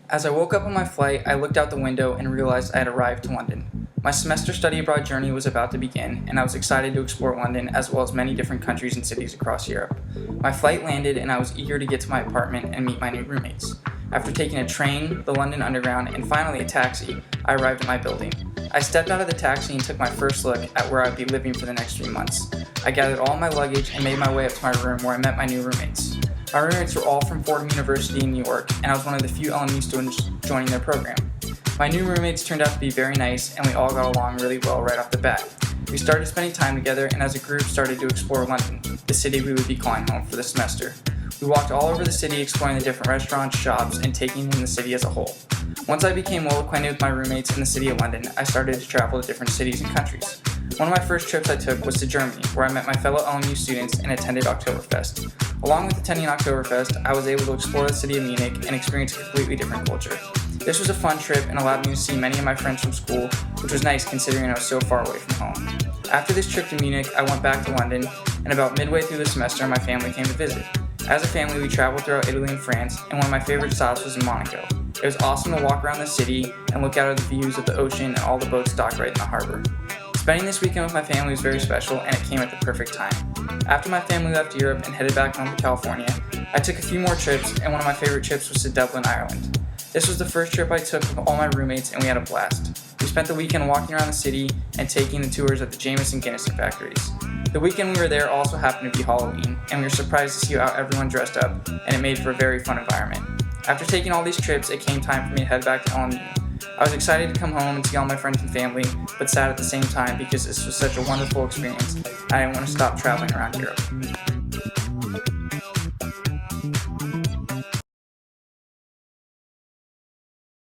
As I woke up on my flight, I looked out the window and realized I had arrived to London. My semester study abroad journey was about to begin, and I was excited to explore London as well as many different countries and cities across Europe. My flight landed and I was eager to get to my apartment and meet my new roommates. After taking a train, the London Underground, and finally a taxi, I arrived at my building. I stepped out of the taxi and took my first look at where I'd be living for the next 3 months. I gathered all my luggage and made my way up to my room where I met my new roommates. My roommates were all from Fordham University in New York, and I was one of the few LMU students joining their program. My new roommates turned out to be very nice, and we all got along really well right off the bat. We started spending time together, and as a group started to explore London, the city we would be calling home for the semester. We walked all over the city exploring the different restaurants, shops, and taking in the city as a whole. Once I became well acquainted with my roommates in the city of London, I started to travel to different cities and countries. One of my first trips I took was to Germany, where I met my fellow LMU students and attended Oktoberfest. Along with attending Oktoberfest, I was able to explore the city of Munich and experience a completely different culture. This was a fun trip and allowed me to see many of my friends from school, which was nice considering I was so far away from home. After this trip to Munich, I went back to London, and about midway through the semester, my family came to visit. As a family, we traveled throughout Italy and France, and one of my favorite stops was in Monaco. It was awesome to walk around the city and look out at the views of the ocean and all the boats docked right in the harbor. Spending this weekend with my family was very special, and it came at the perfect time. After my family left Europe and headed back home to California, I took a few more trips, and one of my favorite trips was to Dublin, Ireland. This was the first trip I took with all my roommates, and we had a blast. We spent the weekend walking around the city and taking the tours of the Jameson Guinness factories. The weekend we were there also happened to be Halloween, and we were surprised to see how everyone dressed up, and it made for a very fun environment. After taking all these trips, it came time for me to head back to LMU. I was excited to come home and see all my friends and family, but sad at the same time because this was such a wonderful experience, and I didn't want to stop traveling around Europe.